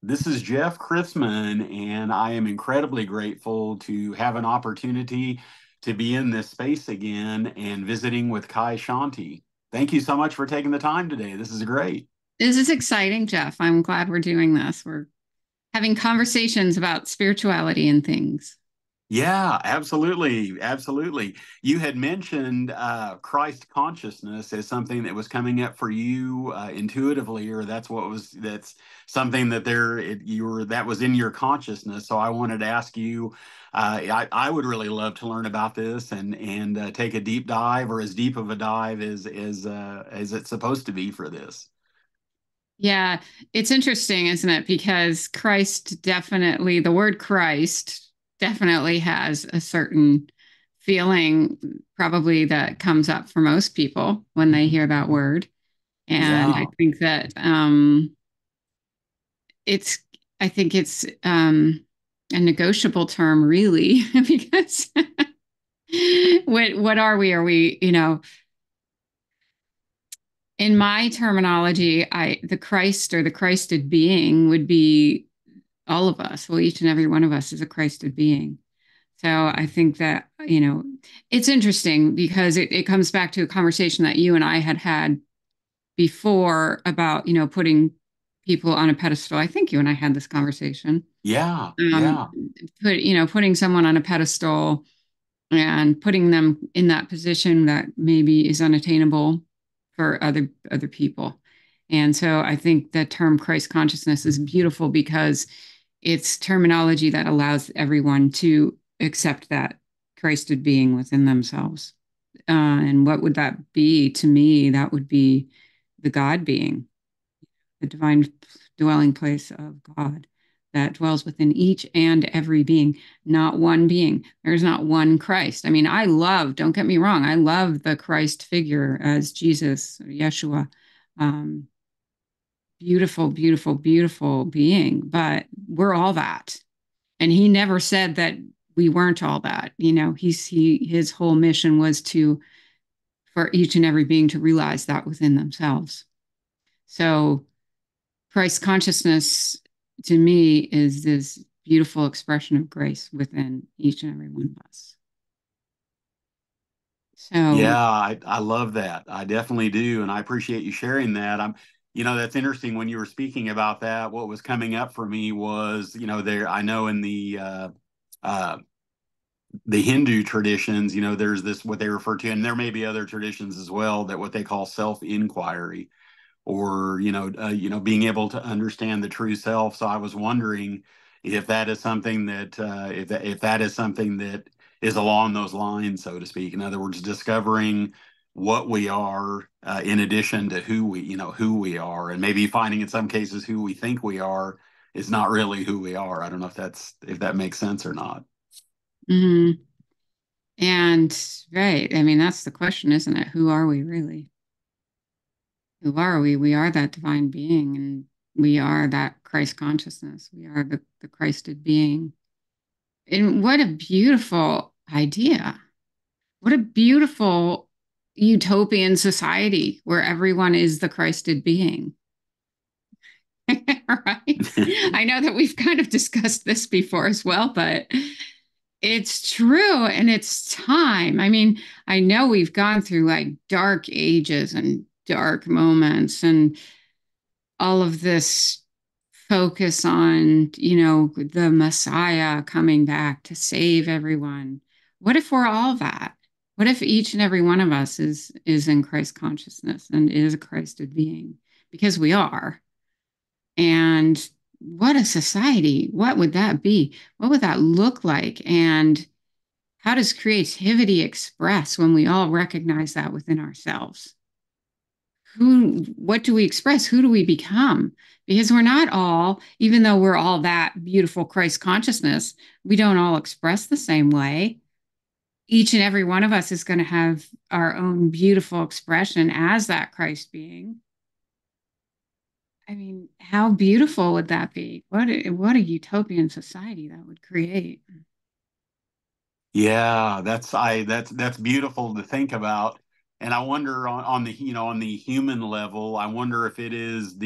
This is Jeff Krisman, and I am incredibly grateful to have an opportunity to be in this space again and visiting with Kai Shanti. Thank you so much for taking the time today. This is great. This is exciting, Jeff. I'm glad we're doing this. We're having conversations about spirituality and things. Yeah, absolutely. Absolutely. You had mentioned Christ consciousness as something that was coming up for you intuitively, or that's something that that was in your consciousness. So I wanted to ask you, I would really love to learn about this and take a deep dive, or as deep of a dive as it's supposed to be for this. Yeah, it's interesting, isn't it? Because the word Christ definitely has a certain feeling, probably that comes up for most people when they hear that word. And I Yeah. think that it's, I think it's a negotiable term, really, because what are we? Are we, in my terminology, the Christ or the Christed being would be all of us. Well, each and every one of us is a Christed being. So I think that, it's interesting because it comes back to a conversation that you and I had had before about, putting people on a pedestal. I think you and I had this conversation. Yeah. Um, Yeah. putting someone on a pedestal and putting them in that position that maybe is unattainable for other people. And so I think the term Christ consciousness is beautiful because it's terminology that allows everyone to accept that Christed being within themselves. And what would that be to me? That would be the God being, the divine dwelling place of God that dwells within each and every being, not one being. There's not one Christ. I mean, don't get me wrong, I love the Christ figure as Jesus, Yeshua. Um, Beautiful, beautiful, beautiful being, but we're all that. And he never said that we weren't all that. His whole mission was for each and every being to realize that within themselves. So Christ consciousness to me is this beautiful expression of grace within each and every one of us. Yeah, So, I love that. I definitely do, and I appreciate you sharing that. That's interesting when you were speaking about that. What was coming up for me was, there I know in uh, the Hindu traditions, there's this what they refer to, and there may be other traditions as well, that what they call self-inquiry, or being able to understand the true self. So I was wondering if that is something that if that is something that is along those lines, so to speak. In other words, discovering what we are, in addition to who we are, and maybe finding in some cases who we think we are is not really who we are. I don't know if that makes sense or not. mhm. And right, I mean, that's the question, isn't it? Who are we really? Who are we? We are that divine being, and we are that Christ consciousness. We are the Christed being. And what a beautiful idea. What a beautiful utopian society where everyone is the Christed being. Right? I know that we've kind of discussed this before as well, but it's true and it's time. I mean, I know we've gone through like dark ages and dark moments and all of this focus on, the Messiah coming back to save everyone. What if we're all that? What if each and every one of us is in Christ consciousness and is a Christed being? Because we are. And what a society. What would that be? What would that look like? And how does creativity express when we all recognize that within ourselves? What do we express? Who do we become? Because we're not all, even though we're all that beautiful Christ consciousness, we don't all express the same way. Each and every one of us is going to have our own beautiful expression as that Christ being. I mean, how beautiful would that be? What a utopian society that would create. Yeah, that's beautiful to think about. And I wonder on the human level, I wonder if it is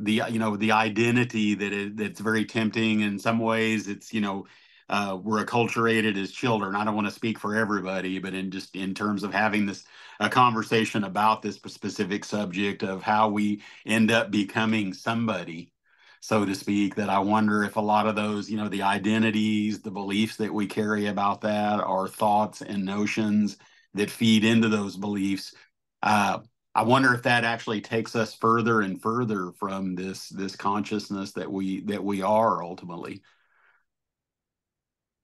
the identity that's very tempting in some ways. It's we're acculturated as children. I don't want to speak for everybody, but in terms of having this a conversation about this specific subject of how we end up becoming somebody, so to speak, that I wonder if a lot of those, the identities, the beliefs that we carry about that are thoughts and notions that feed into those beliefs. Uh, I wonder if that actually takes us further and further from this consciousness that we are ultimately.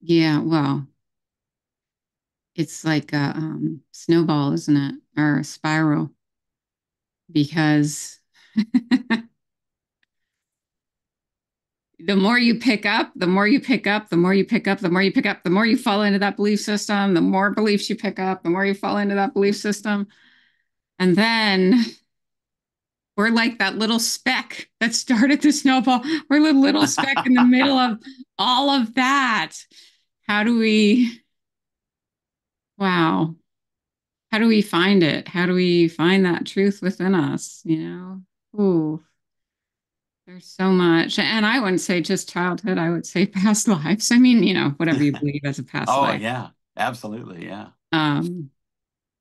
Yeah, well, it's like a snowball, isn't it? Or a spiral, because the more you pick up, the more you pick up, the more you pick up, the more you pick up, the more you fall into that belief system, the more beliefs you pick up, the more you fall into that belief system. And then we're like that little speck that started the snowball. We're the little speck in the middle of all of that. How do we, wow, how do we find it? How do we find that truth within us? Ooh, there's so much. And I wouldn't say just childhood, I would say past lives. I mean, whatever you believe as a past Oh life. yeah, absolutely, yeah. Um,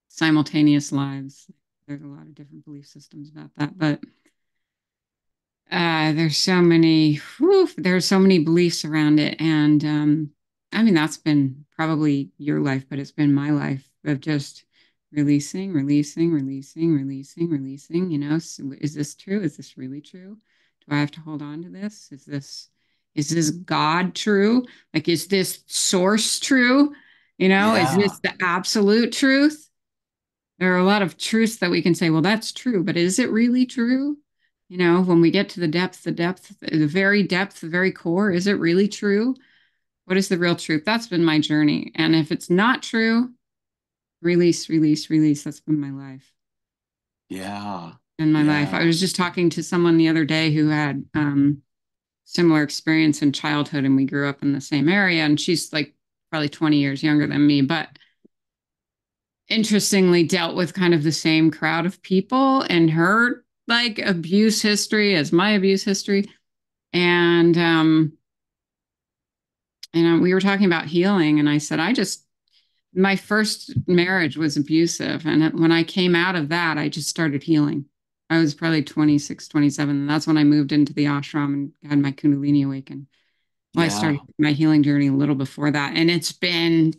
Simultaneous lives. There's a lot of different belief systems about that. But there's so many beliefs around it. And I mean, that's been probably your life, but it's been my life of just releasing, releasing, releasing, releasing, releasing. So is this true? Is this really true? Do I have to hold on to this? Is this God true? Like, is this source true? Is Yeah, this the absolute truth? There are a lot of truths that we can say, well, that's true, but is it really true? When we get to the very depth, the very core, is it really true? What is the real truth? That's been my journey. And if it's not true, release, release, release. That's been my life. yeah, In my life. I yeah, was just talking to someone the other day who had similar experience in childhood, and we grew up in the same area. And she's like probably 20 years younger than me, but interestingly dealt with kind of the same crowd of people and her like abuse history as my abuse history. And we were talking about healing, and I said, my first marriage was abusive, and when I came out of that, I just started healing. I was probably 26, 27, and that's when I moved into the ashram and had my Kundalini awaken. Well, I started yeah. my healing journey a little before that, and it's been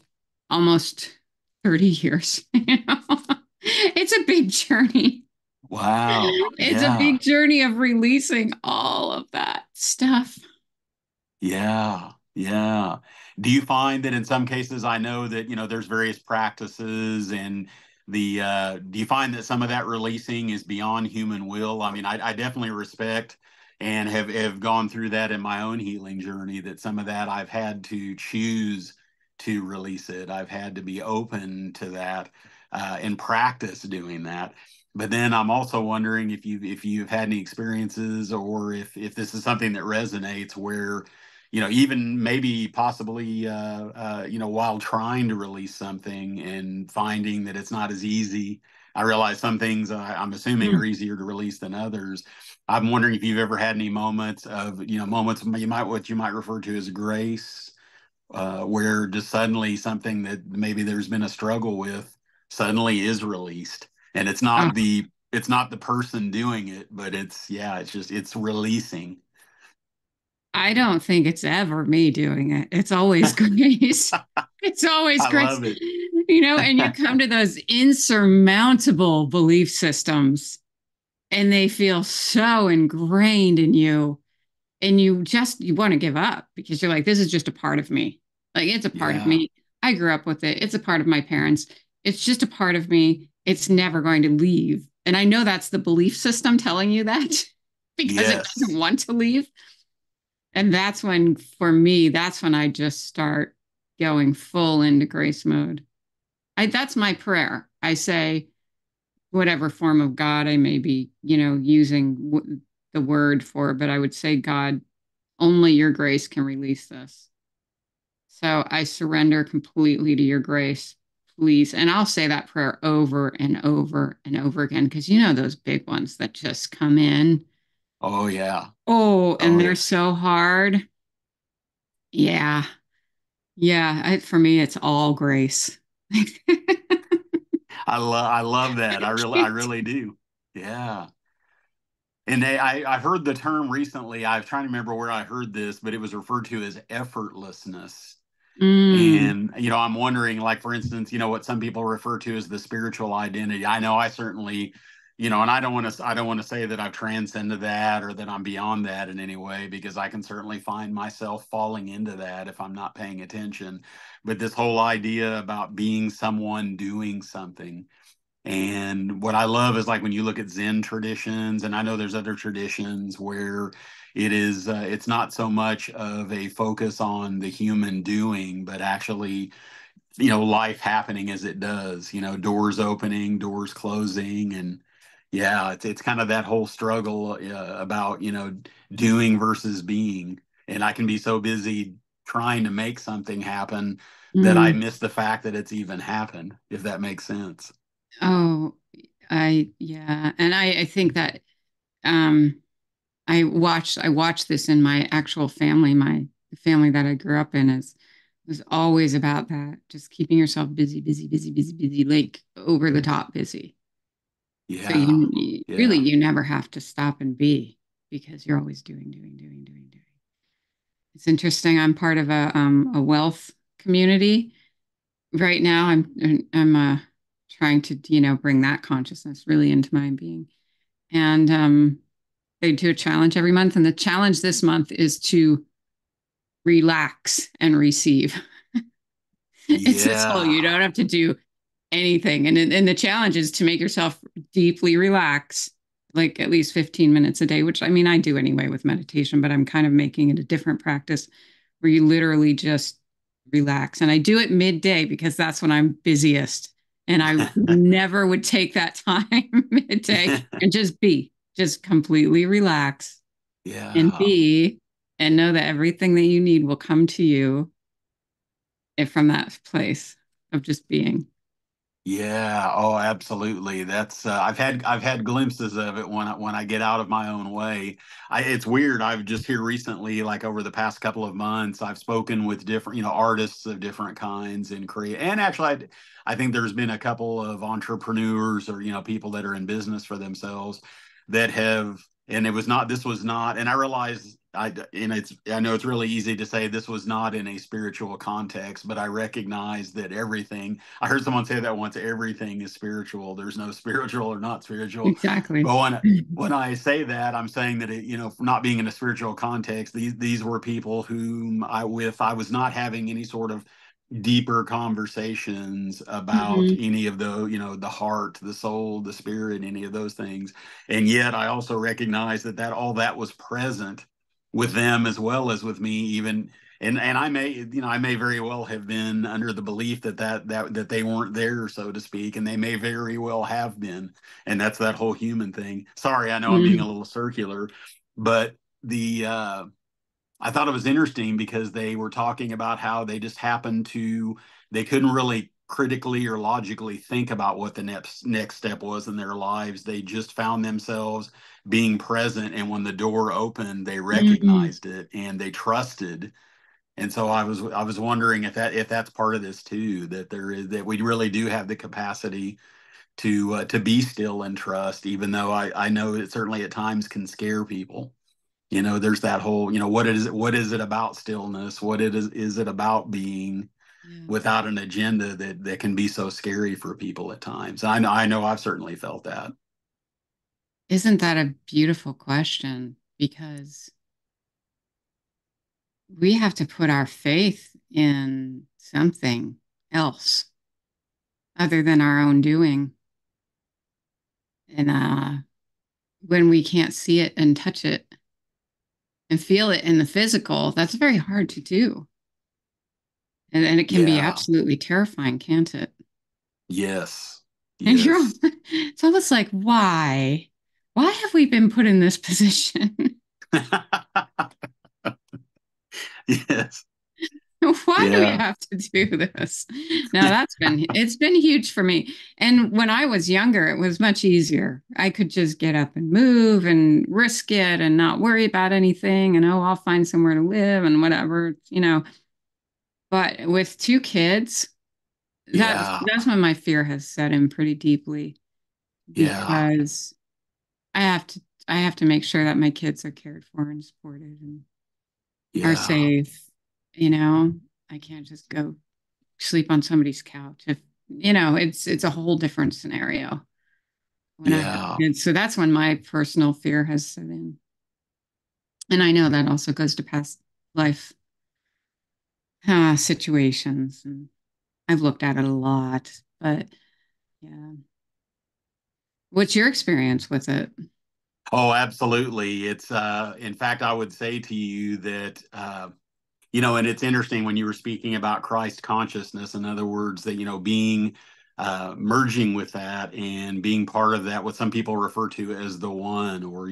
almost 30 years. It's a big journey. Wow. It's a Yeah. big journey of releasing all of that stuff. Yeah. Yeah. Do you find that in some cases, I know that, there's various practices and do you find that some of that releasing is beyond human will? I mean, I definitely respect and have gone through that in my own healing journey, that some of that I've had to choose to release it. I've had to be open to that and practice doing that. But then I'm also wondering if you've had any experiences, or if this is something that resonates where, even maybe possibly, while trying to release something and finding that it's not as easy. I realize some things I'm assuming are Mm. easier to release than others. I'm wondering if you've ever had any moments what you might refer to as grace, where just suddenly something that maybe there's been a struggle with suddenly is released, and Oh, it's not the person doing it, but it's releasing. I don't think it's ever me doing it. It's always grace. It's always I grace. love it. And you come to those insurmountable belief systems, and they feel so ingrained in you, and you want to give up because you're like, this is just a part of me. Like, it's a part of Yeah. me. I grew up with it. It's a part of my parents. It's just a part of me. It's never going to leave. And I know that's the belief system telling you that because it doesn't Yes. want to leave. And for me, that's when I just start going full into grace mode. That's my prayer. I say, whatever form of God I may be, using the word for, but I would say, God, only your grace can release this. So I surrender completely to your grace, please. And I'll say that prayer over and over and over again, because those big ones that just come in. Oh yeah. Oh, and Oh they're yeah. so hard. Yeah. Yeah. For me, it's all grace. I love that. I I can't. really do. Yeah. And I heard the term recently. I was trying to remember where I heard this, but it was referred to as effortlessness. Mm, And, you know, I'm wondering, like, for instance, you know, what some people refer to as the spiritual identity. I know I certainly, you know, and I don't want to say that I've transcended that or that I'm beyond that in any way, because I can certainly find myself falling into that if I'm not paying attention. But this whole idea about being someone doing something. And what I love is like when you look at Zen traditions, and I know there's other traditions where it's not so much of a focus on the human doing, but actually, you know, life happening as it does, you know, doors opening, doors closing. And yeah, it's kind of that whole struggle about, you know, doing versus being. And I can be so busy trying to make something happen that I mm. miss the fact that it's even happened, if that makes sense. Oh, yeah. And I think that um I watched this in my actual family. My the family that I grew up in is was always about that. Just keeping yourself busy, busy, busy, busy, busy, like over the top busy. So Yeah. really Yeah. you never have to stop and be because you're always doing, doing, doing, doing, doing. It's interesting. I'm part of a wealth community right now. I'm trying to bring that consciousness really into my being. And they do a challenge every month, and the challenge this month is to relax and receive. It's this whole you Yeah. don't have to do anything, and the challenge is to make yourself deeply relax, like at least 15 minutes a day. Which I mean I do anyway with meditation, but I'm kind of making it a different practice where you literally just relax. And I do it midday because that's when I'm busiest. And I never would take that time midday and just completely relax and Yeah. be, and know that everything that you need will come to you from that place of just being. Yeah. Oh, absolutely. That's I've had glimpses of it when I get out of my own way. It's weird. I've just here recently, like over the past couple of months, I've spoken with different, you know, artists of different kinds and create. And actually, I think there's been a couple of entrepreneurs or, you know, people that are in business for themselves that have, and it was not, this was not, and I realize I know it's really easy to say this was not in a spiritual context, but I recognize that everything, I heard someone say that once, everything is spiritual. There's no spiritual or not spiritual. Exactly. But when I say that, I'm saying that it, you know, not being in a spiritual context, these were people whom I was not having any sort of deeper conversations about Mhm. any of the, you know, the heart, the soul, the spirit, any of those things. And yet I also recognize that all that was present with them as well as with me, even. And I may, you know, I may very well have been under the belief that they weren't there, so to speak, and they may very well have been. And that's that whole human thing. Sorry, I know I'm being a Mhm. little circular, but the I thought it was interesting because they were talking about how they just happened to, they couldn't really critically or logically think about what the next step was in their lives. They just found themselves being present, and when the door opened, they Mhm. recognized it and they trusted. And so I was wondering if that's part of this too, that there is, that we really do have the capacity to be still and trust, even though I know it certainly at times can scare people. You know, there's that whole, you know, what is it about stillness? What it is it about being Yeah. without an agenda that can be so scary for people at times? I know I've certainly felt that. Isn't that a beautiful question? Because we have to put our faith in something else other than our own doing. And when we can't see it and touch it and feel it in the physical, that's very hard to do. And it can be Yeah. absolutely terrifying, can't it? Yes. And Yes. it's almost like, why? Why have we been put in this position? Yes. Why do we Yeah. have to do this? Now it's been huge for me. And when I was younger, it was much easier. I could just get up and move and risk it and not worry about anything. And oh, I'll find somewhere to live and whatever. But with two kids, Yeah. that's when my fear has set in pretty deeply Yeah. because I have to I have to make sure that my kids are cared for and supported and are Yeah. safe. You know, I can't just go sleep on somebody's couch. It's a whole different scenario when I have Yeah. kids. So that's when my personal fear has set in. And I know that also goes to past life situations. And I've looked at it a lot. But yeah. What's your experience with it? Oh, absolutely. It's in fact, I would say to you that and it's interesting when you were speaking about Christ consciousness, in other words, that being merging with that and being part of that, what some people refer to as the one, or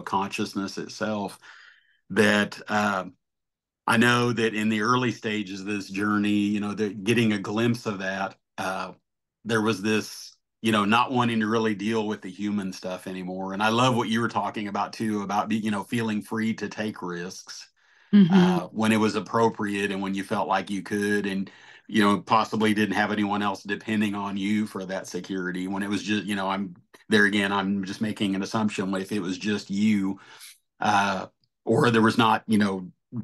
consciousness itself. That I know that in the early stages of this journey, that getting a glimpse of that, there was this, not wanting to really deal with the human stuff anymore. And I love what you were talking about too, about feeling free to take risks Hmm. when it was appropriate and when you felt like you could, and possibly didn't have anyone else depending on you for that security. When it was just, I'm there again, I'm just making an assumption. If it was just you, uh, or there was not,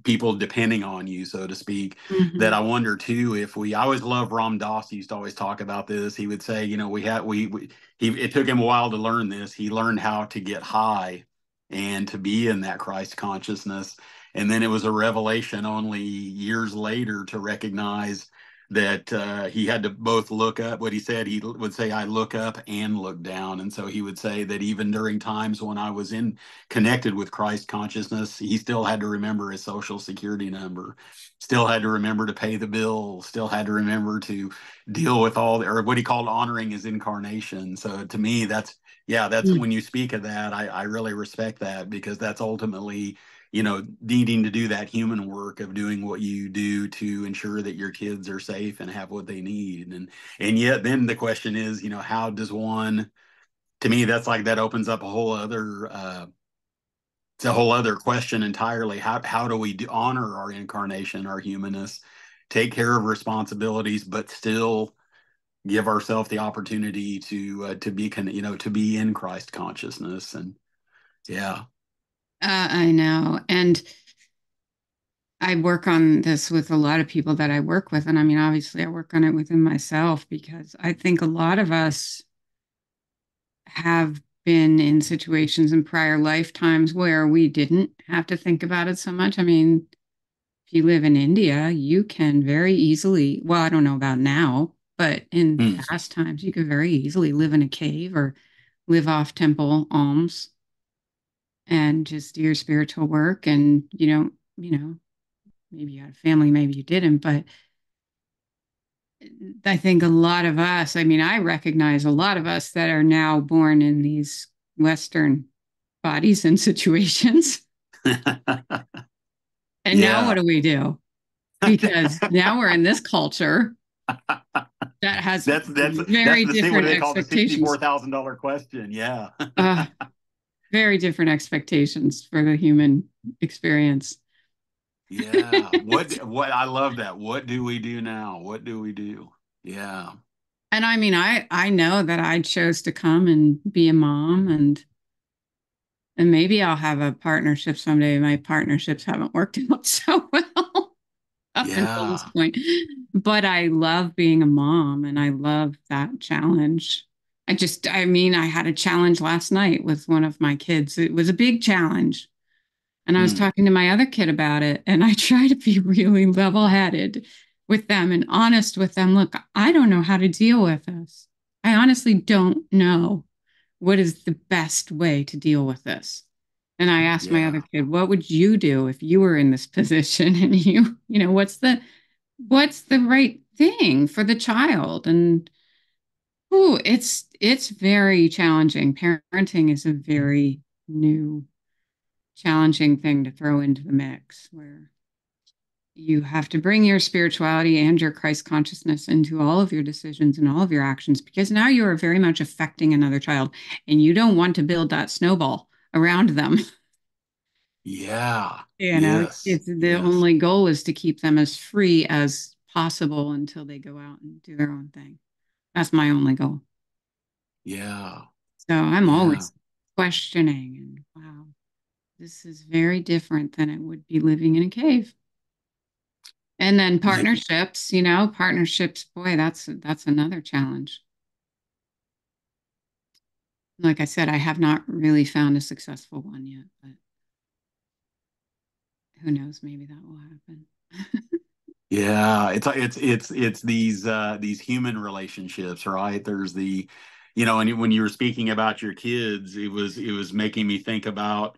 people depending on you, so to speak. That Hmm. I wonder too, if I always love Ram Dass. He used to always talk about this. He would say, it took him a while to learn this. He learned how to get high and to be in that Christ consciousness. And then it was a revelation only years later to recognize that he had to both look up. What he said, he would say, I look up and look down. And so he would say that even during times when I was connected with Christ consciousness, he still had to remember his social security number, still had to remember to pay the bill, still had to remember to deal with or what he called honoring his incarnation. So to me, that's when you speak of that, I really respect that, because that's ultimately, needing to do that human work of doing what you do to ensure that your kids are safe and have what they need. And yet then the question is, how does one, to me, that's like, that opens up a whole other it's a whole other question entirely. How do we honor our incarnation, our humanness, take care of responsibilities, but still give ourselves the opportunity to be in Christ consciousness? And yeah. I know. And I work on this with a lot of people that I work with. And I mean, obviously, I work on it within myself because I think a lot of us have been in situations in prior lifetimes where we didn't have to think about it so much. I mean, if you live in India, you can very easily, well, I don't know about now, but in Hmm. past times, you could very easily live in a cave or live off temple alms and just do your spiritual work. And maybe you had a family, maybe you didn't, but I think a lot of us, I mean, I recognize a lot of us that are now born in these Western bodies and situations. And now what Yeah. do we do? Because now we're in this culture that has That's very what different they call the expectations. $64,000 question. Yeah. Uh, very different expectations for the human experience. Yeah. What I love that. What do we do now? What do we do? Yeah. And I mean, I know that I chose to come and be a mom, and maybe I'll have a partnership someday. My partnerships haven't worked out so well up until this Yeah. point. But I love being a mom and I love that challenge. I mean, I had a challenge last night with one of my kids. It was a big challenge. And I was Hmm. talking to my other kid about it. And I try to be really level headed with them and honest with them. Look, I don't know how to deal with this. I honestly don't know what is the best way to deal with this. And I asked my other Yeah. kid, what would you do if you were in this position? And what's the right thing for the child? And it's very challenging. Parenting is a very new, challenging thing to throw into the mix where You have to bring your spirituality and your Christ consciousness into all of your decisions and all of your actions, because now you are very much affecting another child, and you don't want to build that snowball around them. Yeah. Yes. It's the Yes. only goal is to keep them as free as possible until they go out and do their own thing. That's my only goal. Yeah. So I'm Yeah. always questioning, and wow, this is very different than it would be living in a cave. And then Yeah. partnerships, partnerships, boy, that's another challenge. Like I said, I have not really found a successful one yet, but who knows, maybe that will happen. Yeah, it's these human relationships, right? There's the, and when you were speaking about your kids, it was making me think about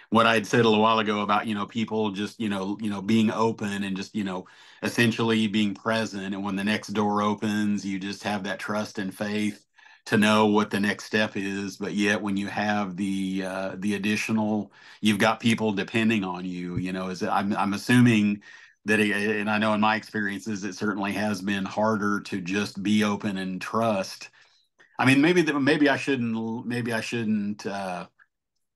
what I had said a little while ago about, people just, being open and just, essentially being present. And when the next door opens, you just have that trust and faith to know what the next step is. But yet when you have the additional, you've got people depending on you, I'm assuming that and I know in my experiences it certainly has been harder to just be open and trust. I mean, maybe I shouldn't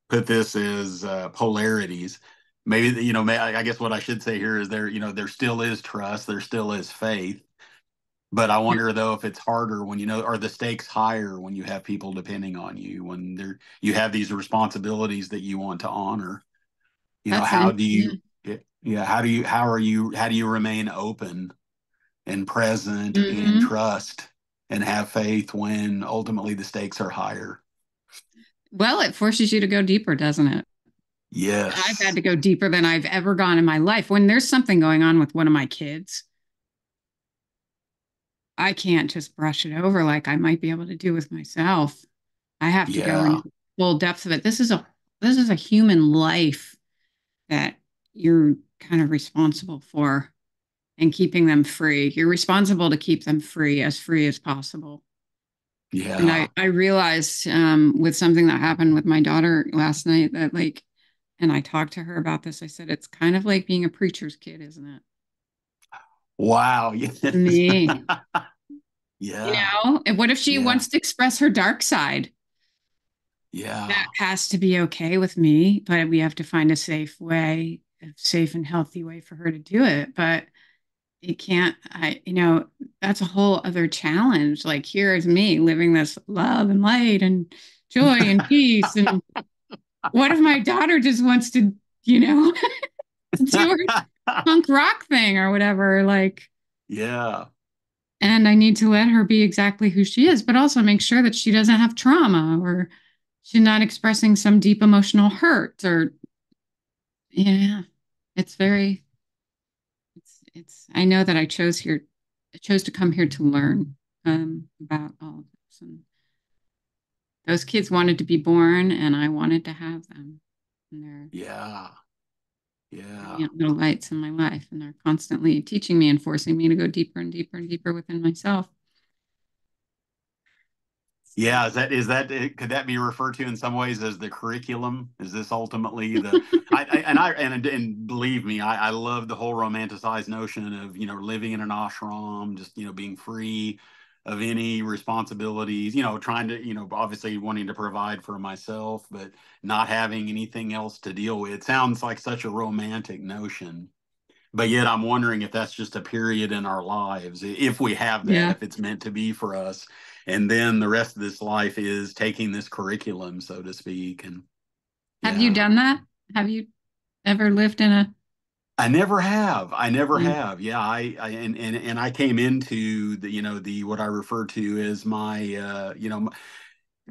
put this as polarities. Maybe I guess what I should say here is there still is trust, there still is faith, but I wonder though if it's harder when are the stakes higher when you have people depending on you, when you have these responsibilities that you want to honor. That's How in, do yeah. you yeah, how do you remain open and present and Hmm. trust and have faith when ultimately the stakes are higher? Well, it forces you to go deeper, doesn't it? I've had Yes. to go deeper than I've ever gone in my life. When there's something going on with one of my kids, I can't just brush it over like I might be able to do with myself. I have to go Yeah. into the full depth of it. This is a human life that you're kind of responsible for, and keeping them free. You're responsible to keep them free as possible. And I, Yeah. I realized with something that happened with my daughter last night that and I talked to her about this. I said, it's kind of like being a preacher's kid, isn't it? Wow. To Yes. me, Yeah. and what if she Yeah. wants to express her dark side? That Yeah. has to be okay with me, but we have to find a safe way, a safe and healthy way for her to do it. But it can't, that's a whole other challenge. Like, here is me living this love and light and joy and peace. And what if my daughter just wants to, you know, do her punk rock thing or whatever? Like, Yeah. and I need to let her be exactly who she is, but also make sure that she doesn't have trauma or she's not expressing some deep emotional hurt or, yeah, it's very, I know that I chose to come here to learn about all of this. And those kids wanted to be born, and I wanted to have them. And Yeah. they're Yeah. brilliant little lights in my life, and they're constantly teaching me and forcing me to go deeper and deeper and deeper within myself. So, Yeah, could that be referred to in some ways as the curriculum? Is this ultimately the and believe me, I love the whole romanticized notion of, living in an ashram, just, being free of any responsibilities, trying to, obviously wanting to provide for myself, but not having anything else to deal with. It sounds like such a romantic notion. But yet I'm wondering if that's just a period in our lives, if we have that, yeah. if it's meant to be for us. And then the rest of this life is taking this curriculum, so to speak. And Have you yeah, done that? Have you ever lived in a? I never have. I never Mm. have. Yeah, and I came into the what I refer to as my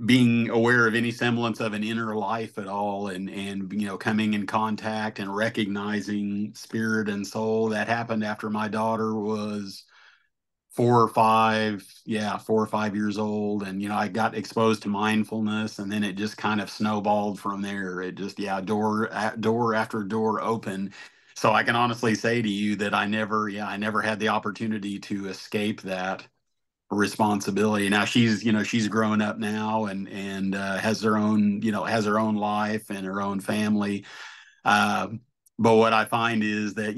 being aware of any semblance of an inner life at all, and coming in contact and recognizing spirit and soul. That happened after my daughter was 4 or 5, yeah, 4 or 5 years old. And, I got exposed to mindfulness, and then it just kind of snowballed from there. It just, yeah, door after door open. So I can honestly say to you that I never had the opportunity to escape that responsibility. Now she's grown up now, and has her own life and her own family. But what I find is that,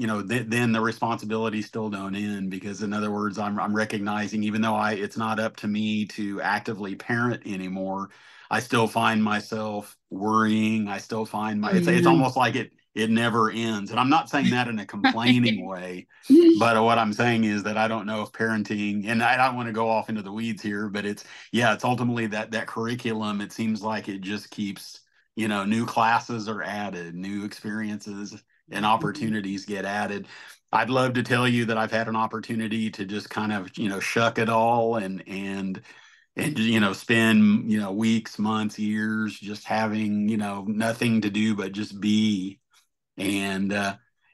then the responsibilities still don't end, because in other words, I'm recognizing, even though it's not up to me to actively parent anymore, I still find myself worrying. I still find Oh, it's yeah. almost like it never ends. And I'm not saying that in a complaining Right. way, but what I'm saying is that I don't know if parenting, and I don't want to go off into the weeds here, but it's ultimately that curriculum. It seems like it just keeps, new classes are added, new experiences and Mhm. opportunities get added. I'd love to tell you that I've had an opportunity to just kind of, shuck it all and spend, weeks, months, years just having, nothing to do but just be. And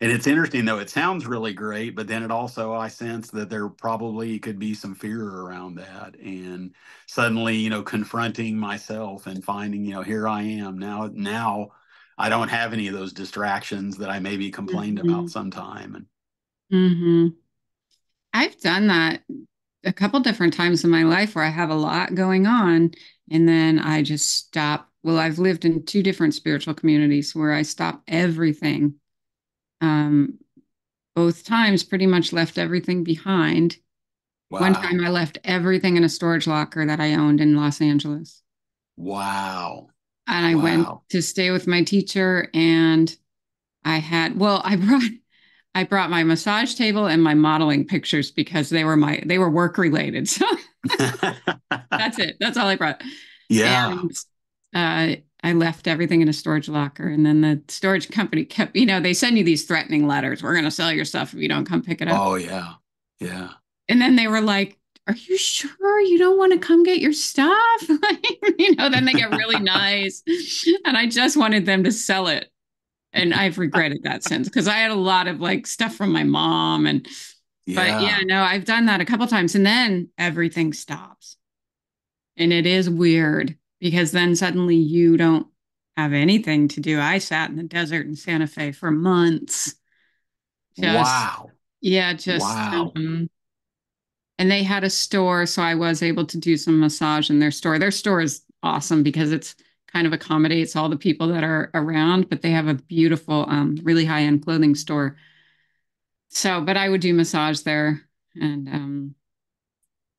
it's interesting, though. It sounds really great, but then it also, I sense that there probably could be some fear around that. And suddenly, confronting myself and finding, here I am now. I don't have any of those distractions that I maybe complained about Mhm. sometime. And Mhm. I've done that a couple different times in my life where I have a lot going on and then I just stop. Well, I've lived in two different spiritual communities where I stop everything. Um, both times pretty much left everything behind. One wow, time I left everything in a storage locker that I owned in Los Angeles. wow, And I went wow. to stay with my teacher and I brought my massage table and my modeling pictures because they were work related. So that's it. That's all I brought. Yeah. And I left everything in a storage locker. And then the storage company kept, they send you these threatening letters. We're going to sell your stuff if you don't come pick it up. Oh, yeah. Yeah. And then they were like, are you sure you don't want to come get your stuff? Then they get really nice. And I just wanted them to sell it. And I've regretted that since because I had a lot of like stuff from my mom. But yeah, Yeah. no, I've done that a couple times. And then everything stops. And it is weird because then suddenly you don't have anything to do. I sat in the desert in Santa Fe for months. Just, Wow. yeah, just, Wow. and they had a store. So I was able to do some massage in their store. Their store is awesome because it's kind of accommodates all the people that are around, but they have a beautiful, really high end clothing store. So, but I would do massage there. And,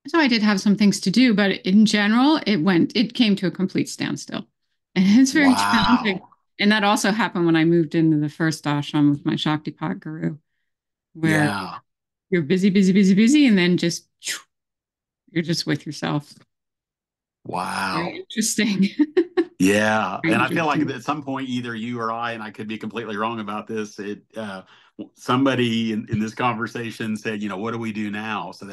so I did have some things to do, but in general, it came to a complete standstill. And it's very challenging. Wow. And that also happened when I moved into the first ashram with my Shaktipat guru, where Yeah. you're busy, busy, busy, busy, and then just you're just with yourself. Very Wow. interesting. Yeah. Very And I feel like interesting. at some point, either you or I, and I could be completely wrong about this, somebody in this conversation said, what do we do now? So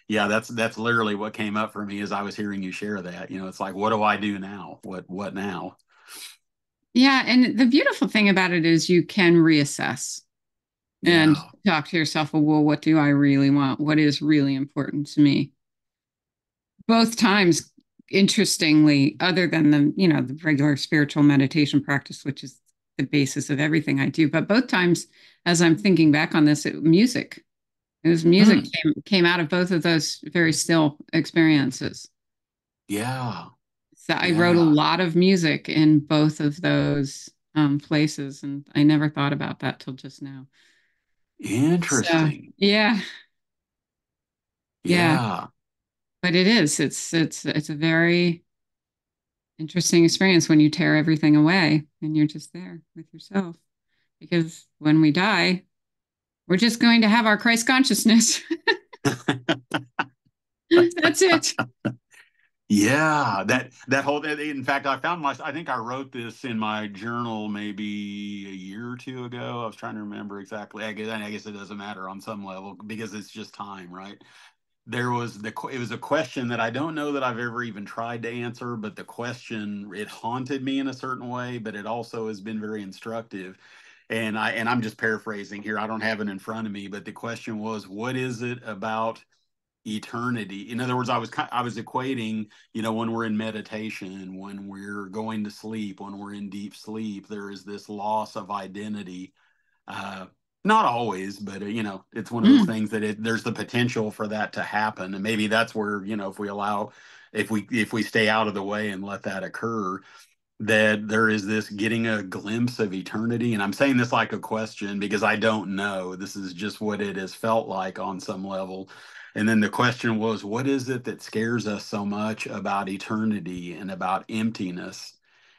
yeah, that's literally what came up for me as I was hearing you share that. It's like, what do I do now? What now? Yeah, and the beautiful thing about it is you can reassess and Yeah. talk to yourself, well, what do I really want? What is really important to me? Both times, interestingly, other than the regular spiritual meditation practice, which is the basis of everything I do, but both times, as I'm thinking back on this, it was music Hmm. came out of both of those very still experiences. Yeah. So I wrote a Yeah. lot of music in both of those places, and I never thought about that till just now. So Interesting. yeah, yeah, Yeah. but it's a very interesting experience when you tear everything away and you're just there with yourself. Because when we die, we're just going to have our Christ consciousness. That's it. Yeah, that whole. In fact, I think I wrote this in my journal maybe a year or two ago. I was trying to remember exactly. I guess it doesn't matter on some level because it's just time, right? It was a question that I don't know that I've ever even tried to answer, but the question, it haunted me in a certain way, but it also has been very instructive. And I'm just paraphrasing here. I don't have it in front of me, but the question was, what is it about eternity? In other words, I was equating, when we're in meditation, when we're going to sleep, when we're in deep sleep, there is this loss of identity. uh Not always, but it's one of those Mm. things that there's the potential for that to happen, and maybe that's where, if we stay out of the way and let that occur. that there is this getting a glimpse of eternity. And I'm saying this like a question because I don't know. This is just what it has felt like on some level. And then the question was, what is it that scares us so much about eternity and about emptiness?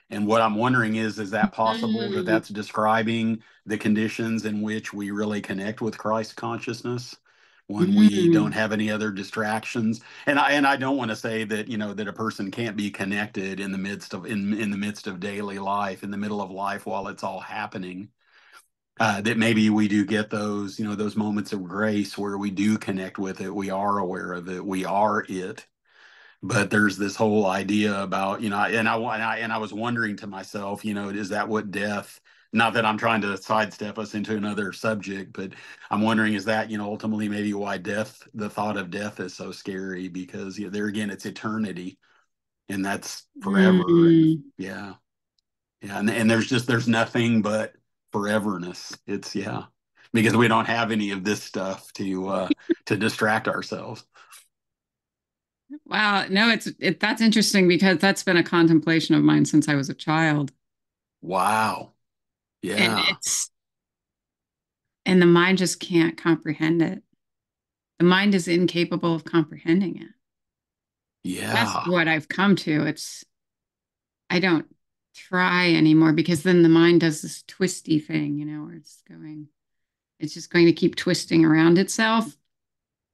And what I'm wondering is that possible that Mm. that's describing the conditions in which we really connect with Christ consciousness when we don't Mm. have any other distractions? And I don't want to say that, that a person can't be connected in the midst of in the midst of daily life, in the middle of life while it's all happening. That maybe we do get those, those moments of grace where we do connect with it, we are aware of it, we are it. But there's this whole idea about, and I was wondering to myself, is that what death? Not that I'm trying to sidestep us into another subject, but I'm wondering, is that, ultimately maybe why death, the thought of death is so scary, because there again, it's eternity, and that's forever. And Mm. yeah, yeah. And there's nothing but foreverness. It's, yeah, because we don't have any of this stuff to distract ourselves. Wow. No, that's interesting because that's been a contemplation of mine since I was a child. Wow. And Yeah. the mind just can't comprehend it. The mind is incapable of comprehending it. That's Yeah. what I've come to. I don't try anymore because then the mind does this twisty thing, where it's just going to keep twisting around itself,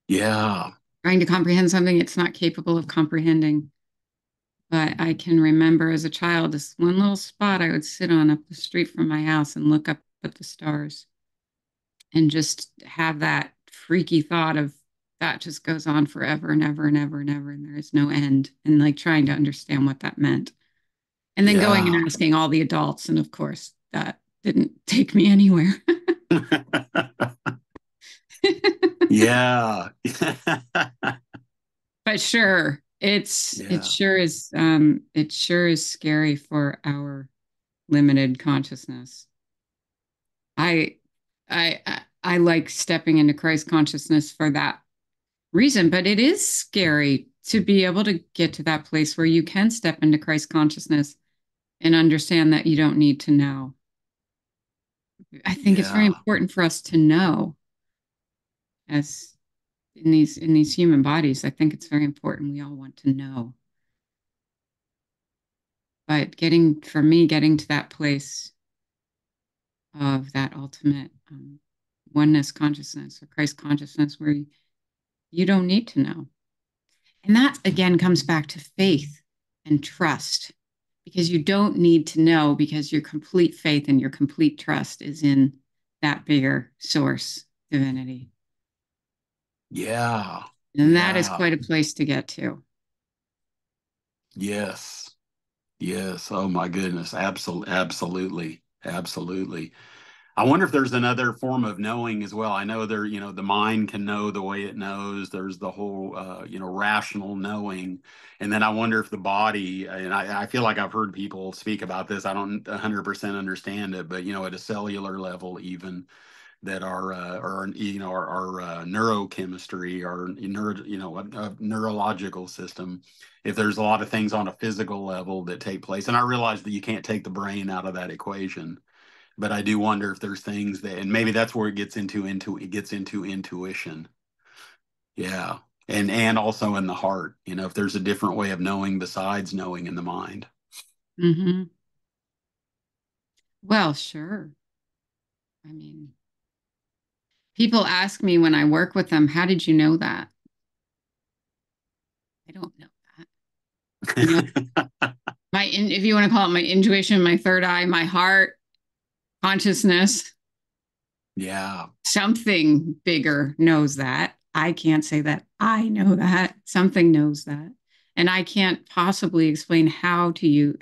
Yeah. trying to comprehend something it's not capable of comprehending. But I can remember as a child, this one little spot I would sit on up the street from my house and look up at the stars and just have that freaky thought of that just goes on forever and ever and ever and ever, and there is no end, and like trying to understand what that meant. And then going and Yeah. asking all the adults. And of course, that didn't take me anywhere. Yeah. But sure, Yeah. it sure is scary for our limited consciousness. I I like stepping into Christ consciousness for that reason, but it is scary to be able to get to that place where you can step into Christ consciousness and understand that you don't need to know. I think it's very Yeah. important for us to know as in these human bodies. I think it's very important. We all want to know. But for me, getting to that place of that ultimate oneness consciousness or Christ consciousness where you don't need to know. And that again comes back to faith and trust because you don't need to know because your complete faith and your complete trust is in that bigger source, divinity. Yeah. And that is Yeah. quite a place to get to. Yes. Yes. Oh my goodness. Absolutely. Absolutely. I wonder if there's another form of knowing as well. I know there, the mind can know the way it knows. There's the whole, rational knowing. And then I wonder if the body, and I feel like I've heard people speak about this. I don't 100% understand it, but, at a cellular level, even that our neurochemistry, our neurological system, if there's a lot of things on a physical level that take place. And I realize that you can't take the brain out of that equation, but I do wonder if there's things that, and maybe that's where it gets into intuition. Yeah. And also in the heart, if there's a different way of knowing besides knowing in the mind. Hmm. Well, sure. I mean, people ask me when I work with them, how did you know that? I don't know that. You know, if you want to call it my intuition, my third eye, my heart, consciousness, Yeah. something bigger knows that. I can't say that I know that. Something knows that. And I can't possibly explain how to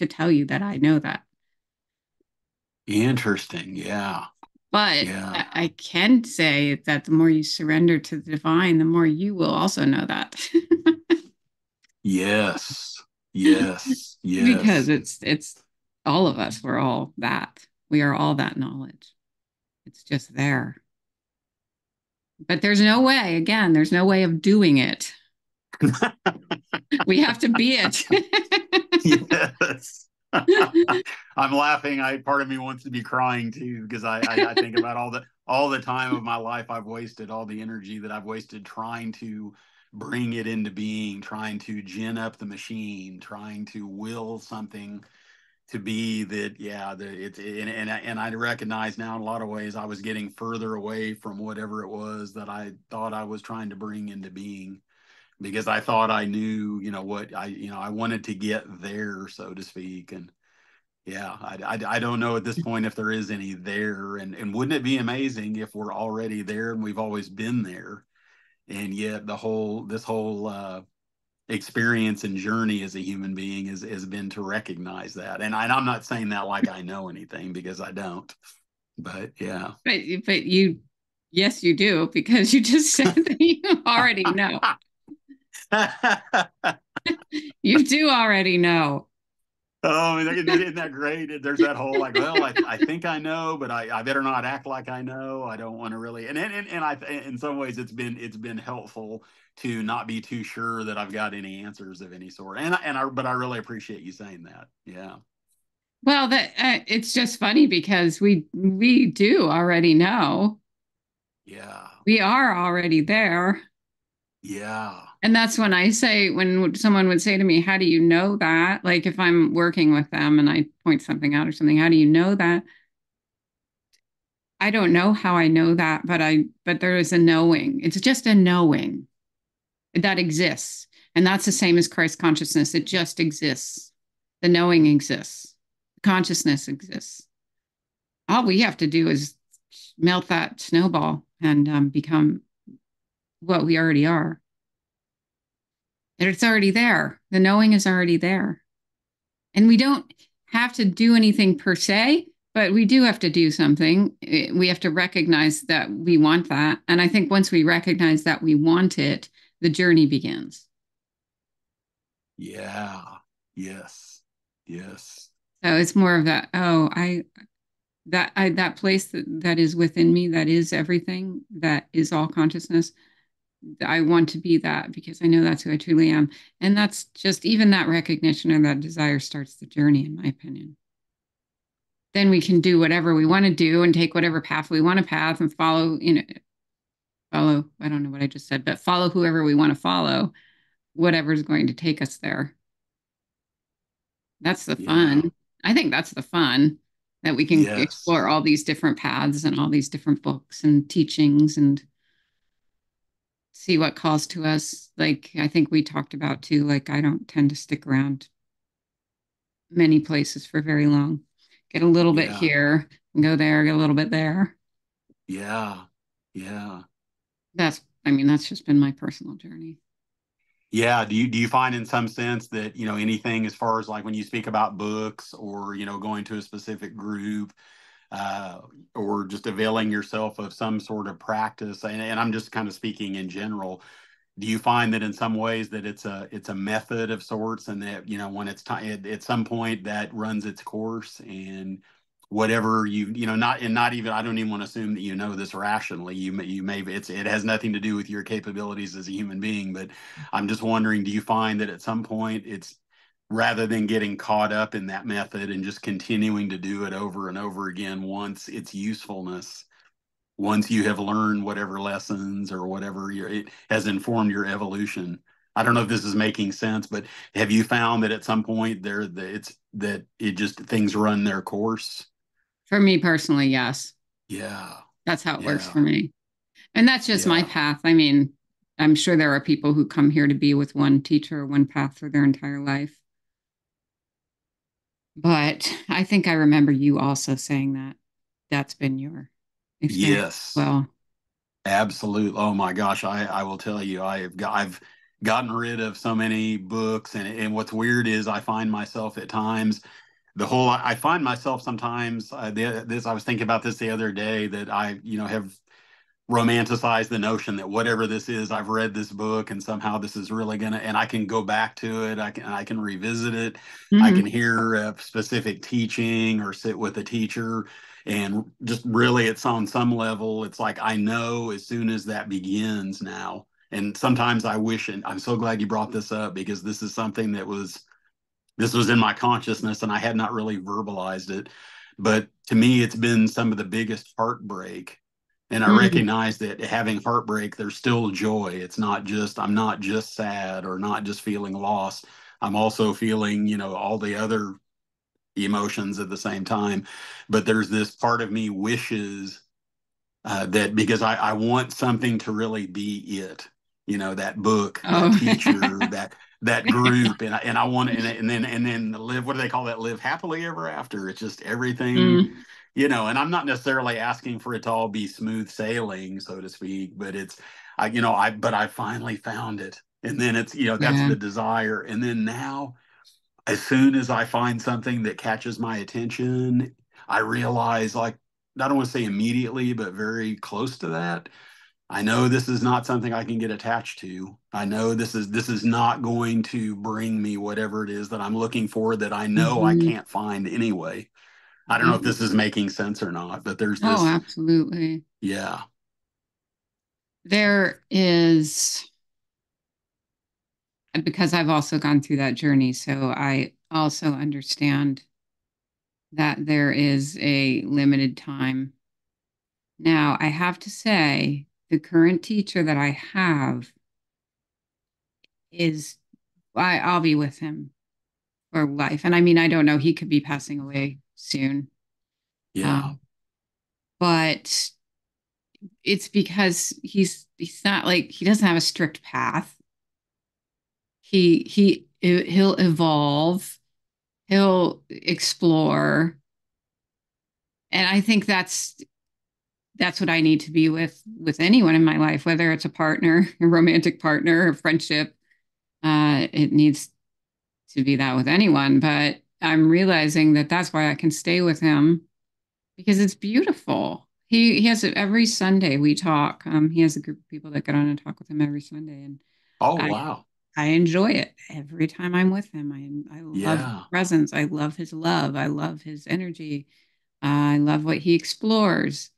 tell you that I know that. Interesting. Yeah. But Yeah. I can say that the more you surrender to the divine, the more you will also know that. Yes. Yes. Because Yes. it's all of us. We're all that. We are all that knowledge. It's just there. But there's no way of doing it. We have to be it. Yes. I'm laughing. Part of me wants to be crying too because I think about all the time of my life I've wasted, all the energy that I've wasted trying to bring it into being, trying to gin up the machine, trying to will something to be that. Yeah, that it's and I recognize now in a lot of ways I was getting further away from whatever it was that I thought I was trying to bring into being because I thought I knew, what I wanted to get there, so to speak. And yeah, I don't know at this point if there is any there. And wouldn't it be amazing if we're already there and we've always been there? And yet this whole experience and journey as a human being has been to recognize that. And I'm not saying that like I know anything because I don't. But yeah. But yes, you do, because you just said that you already know. You do already know. Oh, isn't that great? There's that whole like, well, I think I know, but I better not act like I know. I don't want to really, and I in some ways it's been helpful to not be too sure that I've got any answers of any sort. But I really appreciate you saying that. Yeah, Well, that it's just funny because we do already know. yeah, We are already there. yeah, And that's when I say, when someone would say to me, how do you know that? Like if I'm working with them and I point something out or something, how do you know that? I don't know how I know that, but there is a knowing. It's just a knowing that exists. And that's the same as Christ consciousness. It just exists. The knowing exists. Consciousness exists. All we have to do is melt that snowball and become what we already are. And it's already there. The knowing is already there. And we don't have to do anything per se, but we do have to do something. We have to recognize that we want that. And I think once we recognize that we want it, the journey begins. yeah, yes, yes, So it's more of that, oh, that place that is within me, that is everything, that is all consciousness. I want to be that because I know that's who I truly am. And that's just even that recognition or that desire starts the journey, in my opinion. Then we can do whatever we want to do and take whatever path we want to path and follow, follow, I don't know what I just said, but follow whoever we want to follow, whatever's going to take us there. That's the yeah, fun. I think that's the fun, that we can yes, explore all these different paths and all these different books and teachings and see what calls to us. Like I think we talked about too, like I don't tend to stick around many places for very long. Get a little bit yeah, here and go there, get a little bit there. yeah, yeah. I mean, that's just been my personal journey. Yeah, do you find in some sense that, anything as far as like when you speak about books or, going to a specific group, uh, or just availing yourself of some sort of practice, and I'm just kind of speaking in general, do you find that in some ways that it's a method of sorts, and that when it's time at some point that runs its course, and whatever not even, I don't even want to assume that this rationally, you may it has nothing to do with your capabilities as a human being, but I'm just wondering, do you find that at some point it's, rather than getting caught up in that method and just continuing to do it over and over again, once you have learned whatever lessons or whatever it has informed your evolution. I don't know if this is making sense, but have you found that at some point it just things run their course? For me personally, yes. Yeah, That's how it works yeah, for me. And that's just my yeah, path. I mean, I'm sure there are people who come here to be with one teacher or one path for their entire life. But I think I remember you also saying that that's been your experience as yes, well. absolute. Oh my gosh, I will tell you, I've gotten rid of so many books, and what's weird is I find myself at times I find myself sometimes, this I was thinking about this the other day, that I have romanticize the notion that whatever this is, I've read this book and somehow this is really gonna, and I can go back to it. I can revisit it. I Hmm. can hear a specific teaching or sit with a teacher, and just really, it's on some level, it's like I know as soon as that begins now. And sometimes I wish, and I'm so glad you brought this up because this is something that was this was in my consciousness and I had not really verbalized it. But to me, it's been some of the biggest heartbreak. And I Mm, recognize that having heartbreak, there's still joy. It's not just, I'm not just sad or not just feeling lost. I'm also feeling, all the other emotions at the same time. But there's this part of me wishes that because I want something to really be it, that book, that oh, teacher, that group, and I want and then live. What do they call that? Live happily ever after. It's just everything, mm, and I'm not necessarily asking for it to all be smooth sailing, so to speak, but I finally found it, and then it's that's yeah. the desire, and then now as soon as I find something that catches my attention, I realize, like, I don't want to say immediately, but very close to that. I know this is not something I can get attached to. I know this is not going to bring me whatever it is that I'm looking for that I know I Hmm. can't find anyway. I don't know if Hmm. this is making sense or not, but there's Oh, this, absolutely. yeah, There is, because I've also gone through that journey, so I also understand that there is a limited time. Now, I have to say, the current teacher that I have is, I'll be with him for life. And I mean, I don't know, he could be passing away soon. yeah. Um, but it's because he's not like he doesn't have a strict path. He'll evolve, he'll explore, and I think that's what I need to be with anyone in my life, whether it's a partner, a romantic partner, a friendship. It needs to be that with anyone, but I'm realizing that that's why I can stay with him because it's beautiful. He has it every Sunday we talk. He has a group of people that get on and talk with him every Sunday, and Oh, I wow. I enjoy it every time I'm with him. I love his Yeah. presence. I love his love. I love his energy. I love what he explores.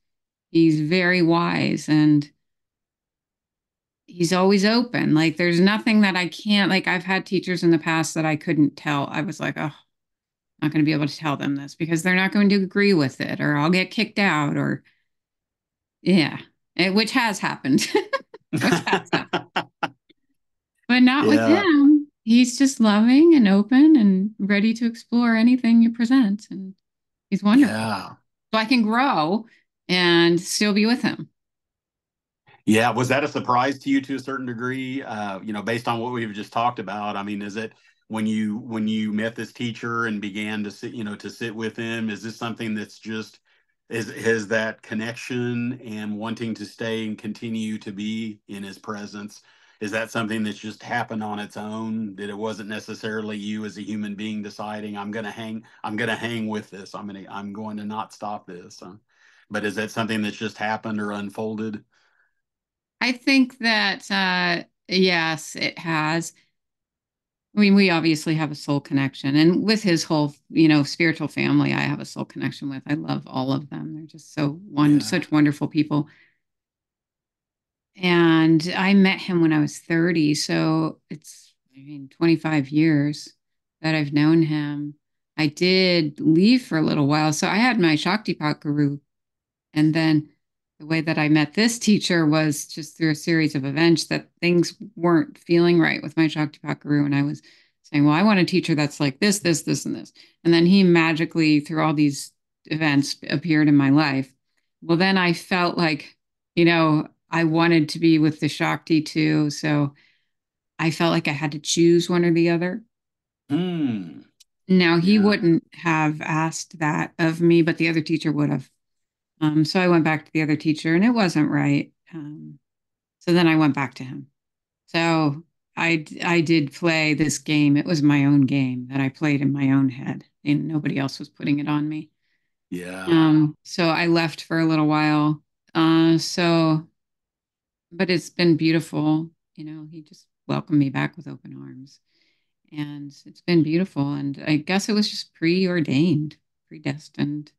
He's very wise and he's always open. Like there's nothing that I can't like I've had teachers in the past that I couldn't tell. I was like, oh, I'm not going to be able to tell them this because they're not going to agree with it or I'll get kicked out or yeah, which has happened. Which has happened. But not with Yeah. him. He's just loving and open and ready to explore anything you present and he's wonderful. Yeah. So I can grow and still be with him. Yeah, was that a surprise to you to a certain degree? Based on what we've just talked about. I mean, is it when you met this teacher and began to sit with him? Is this something that's just is that connection and wanting to stay and continue to be in his presence? Is that something that's just happened on its own? That it wasn't necessarily you as a human being deciding I'm gonna hang with this. I'm going to not stop this. But is that something that's just happened or unfolded? I think that yes, it has. I mean, we obviously have a soul connection, and with his whole, spiritual family, I have a soul connection with. I love all of them. They're just Yeah. such wonderful people. And I met him when I was 30, so it's, I mean, 25 years that I've known him. I did leave for a little while, so I had my Shaktipat guru. And then the way that I met this teacher was just through a series of events that things weren't feeling right with my Shaktipat guru. And I was saying, well, I want a teacher that's like this, and this. And then he magically, through all these events, appeared in my life. Well, then I felt like, I wanted to be with the Shakti too. So I felt like I had to choose one or the other. Hmm. Now, he Yeah. wouldn't have asked that of me, but the other teacher would have. So I went back to the other teacher and it wasn't right. So then I went back to him. So I did play this game. It was my own game that I played in my own head and nobody else was putting it on me. Yeah. So I left for a little while. But it's been beautiful. He just welcomed me back with open arms and it's been beautiful. And I guess it was just preordained, predestined.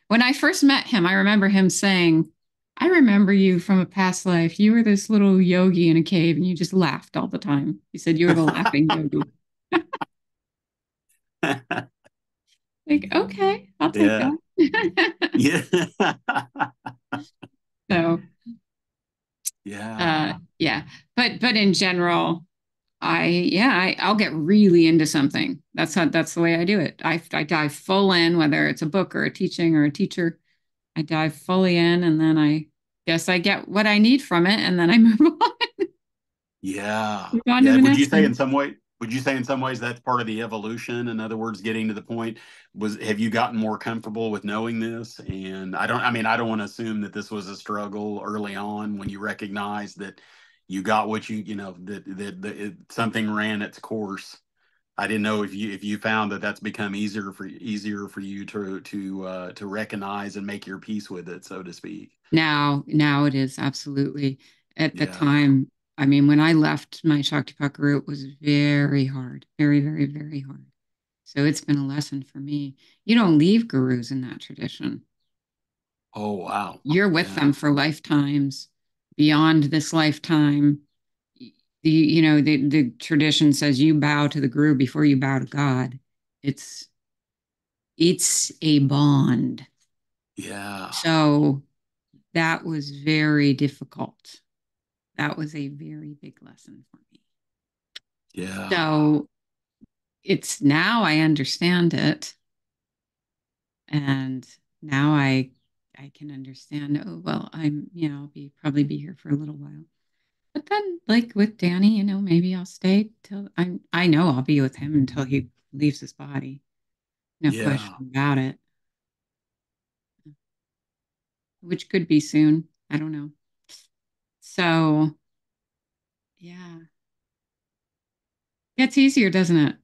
When I first met him, I remember him saying, I remember you from a past life. You were this little yogi in a cave and you just laughed all the time. He said you were the laughing yogi. Like, okay, I'll take Yeah. that. Yeah. So, Yeah. yeah, but in general, I'll get really into something. That's the way I do it. I dive full in, whether it's a book or a teaching or a teacher. I dive fully in, and then I guess I get what I need from it, and then I Yeah. move on to Yeah. the next thing. Would you say in some ways that's part of the evolution? In other words, getting to the point have you gotten more comfortable with knowing this? And I mean, I don't want to assume that this was a struggle early on when you recognized that you got what something ran its course. I didn't know if you found that that's become easier for you to recognize and make your peace with it, so to speak. Now it is absolutely. At the Yeah. time, I mean, when I left my Shaktipat guru, it was very hard, very, very, very hard. So it's been a lesson for me. You don't leave gurus in that tradition. Oh, wow. You're with Yeah. them for lifetimes, beyond this lifetime. The tradition says you bow to the guru before you bow to God. It's it's a bond. Yeah. So that was very difficult. That was a very big lesson for me. Yeah. So it's now I understand it, and now I can understand. Oh well, I'll probably be here for a little while. But then, like with Danny, maybe I'll stay till I know I'll be with him until he leaves his body. No question Yeah. about it. Which could be soon. I don't know. So yeah, gets easier, doesn't it?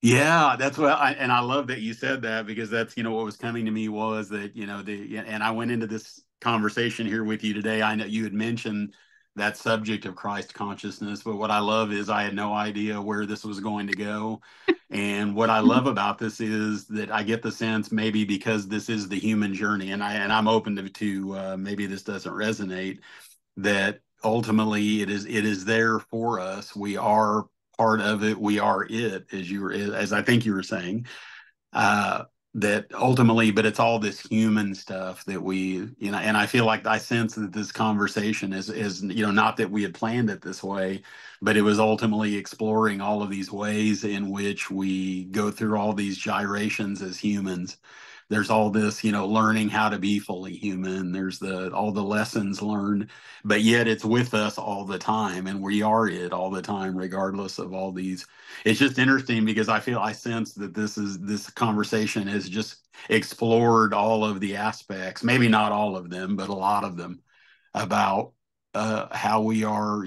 Yeah, that's and I love that you said that because that's, what was coming to me was that, and I went into this conversation here with you today. I know you had mentioned that subject of Christ consciousness, but what I love is I had no idea where this was going to go. And what I love about this is that I get the sense maybe because this is the human journey, and I'm open to maybe this doesn't resonate, that ultimately it is there for us. We are part of it. We are it, as I think you were saying. Uh, that ultimately, but it's all this human stuff that and I feel like I sense that this conversation is not that we had planned it this way, but it was ultimately exploring all of these ways in which we go through all these gyrations as humans. There's all this, learning how to be fully human. There's all the lessons learned, but yet it's with us all the time, and we are it all the time, regardless of all these. It's just interesting because I sense that this conversation has just explored all of the aspects, maybe not all of them, but a lot of them, about how we are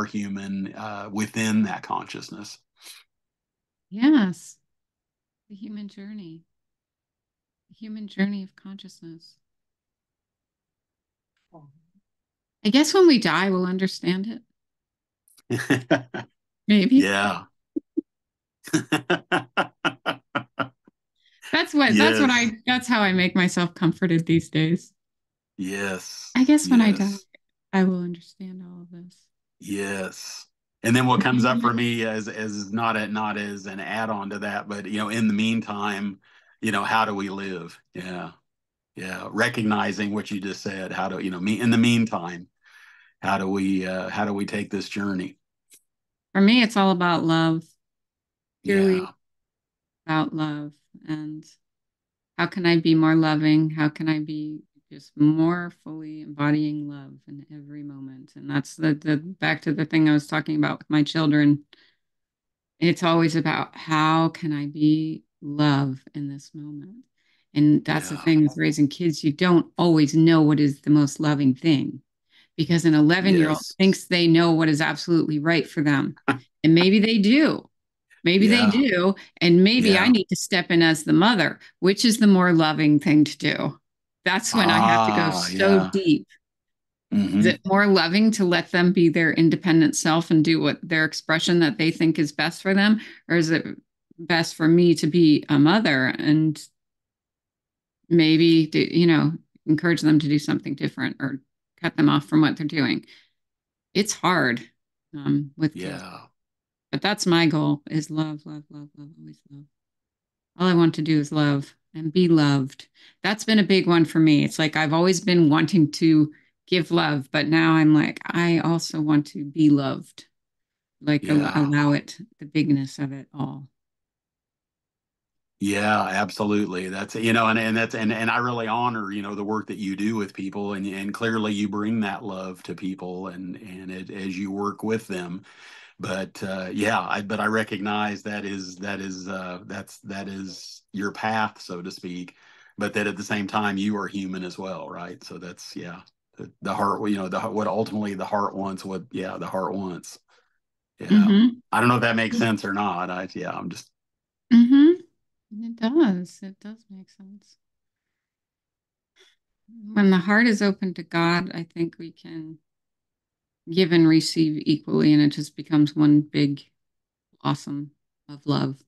human within that consciousness. Yes, the human journey of consciousness. I guess when we die, we'll understand it. Maybe. Yeah. Yes. That's how I make myself comforted these days. Yes. I guess when I die, Yes. I will understand all of this. Yes. And then what comes up for me as not as an add-on to that, but in the meantime, how do we live? Yeah. Yeah. Recognizing what you just said, how do me in the meantime, how do we take this journey? For me, it's all about love, purely Yeah. about love. And how can I be more loving? How can I be just more fully embodying love in every moment? And that's the back to the thing I was talking about with my children. It's always about how can I be love in this moment? And that's the Yeah. thing with raising kids. You don't always know what is the most loving thing because an 11-year-old Yes. thinks they know what is absolutely right for them. And maybe they do. Maybe they Yeah. do. And maybe I Yeah. need to step in as the mother, which is the more loving thing to do. That's when I have to go Ah, so yeah. deep. Is Hmm. it more loving to let them be their independent self and do what their expression that they think is best for them? Or is it best for me to be a mother and maybe, encourage them to do something different or cut them off from what they're doing? It's hard with kids, Yeah. but that's my goal is love, love, love, love, always love. All I want to do is love and be loved. That's been a big one for me. It's like I've always been wanting to give love, but now I'm like, I also want to be loved, like Yeah. allow it, the bigness of it all. Yeah, absolutely. That's, and that's, and I really honor, the work that you do with people, and clearly you bring that love to people, and as you work with them. But yeah, but I recognize that is your path, so to speak. But that at the same time, you are human as well, right? So that's, yeah, the heart, what ultimately the heart wants, the heart wants. Yeah. Mm-hmm. I don't know if that makes sense or not. Yeah, I'm just, Mm-hmm. It does. It does make sense. When the heart is open to God, I think we can give and receive equally, and it just becomes one big, awesome of love.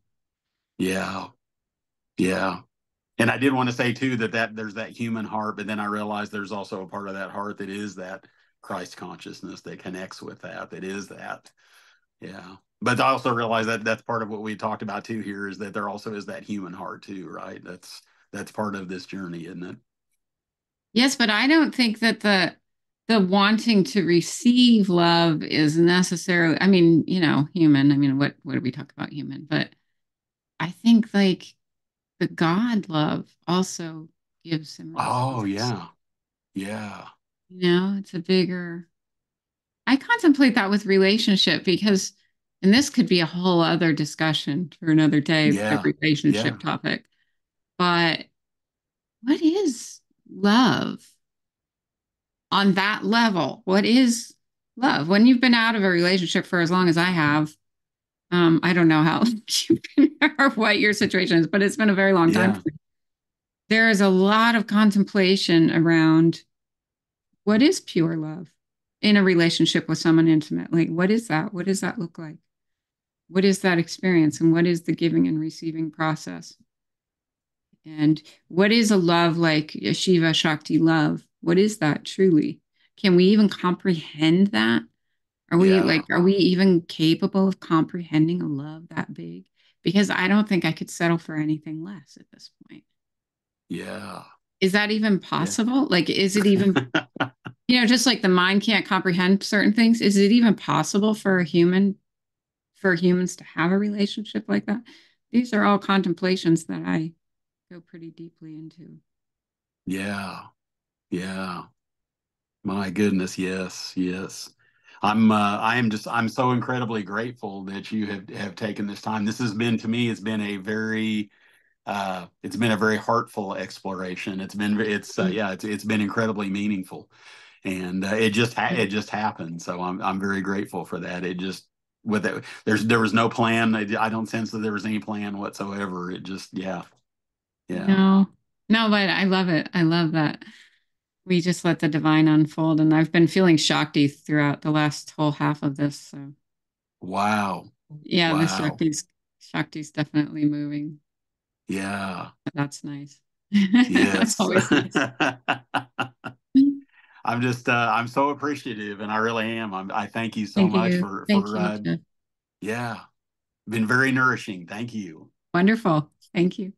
yeah, yeah. And I did want to say too that there's that human heart, but then I realized there's also a part of that heart that is that Christ consciousness that connects with that is that. Yeah. But I also realize that that's part of what we talked about too here is that there also is that human heart too, right? That's part of this journey, isn't it? Yes, but I don't think that the wanting to receive love is necessarily, I mean, human. I mean, what do we talk about human? But I think like the God love also gives and Oh receives. yeah. Yeah. It's a bigger. I contemplate that with relationship because, and this could be a whole other discussion for another day, the Yeah. relationship Yeah. topic. But what is love on that level? What is love? When you've been out of a relationship for as long as I have, I don't know how you've been or what your situation is, but it's been a very long time for Yeah. me. There is a lot of contemplation around what is pure love in a relationship with someone intimate. Like, what is that? What does that look like? What is that experience? And what is the giving and receiving process? And what is a love like a Shiva Shakti love? What is that truly? Can we even comprehend that? Yeah. Are we even capable of comprehending a love that big? Because I don't think I could settle for anything less at this point. Yeah. Is that even Yeah. possible? Like, is it even, just like the mind can't comprehend certain things, is it even possible for humans to have a relationship like that? These are all contemplations that I go pretty deeply into. Yeah. Yeah. My goodness, yes, yes. I'm so incredibly grateful that you have taken this time. This has been to me, it's been a very heartful exploration. It's been incredibly meaningful, and it just happened. So I'm very grateful for that. It just with it, there was no plan. I don't sense that there was any plan whatsoever. It just, yeah, yeah. No, no, but I love it. I love that we just let the divine unfold. And I've been feeling Shakti throughout the last whole half of this. So Wow, yeah, the wow, Shakti's definitely moving. yeah. That's nice. That's Yes. always nice. I'm so appreciative and I really am. I thank you so Thank much you. Thank you, Jeff. yeah, been very nourishing. Thank you. Wonderful. Thank you.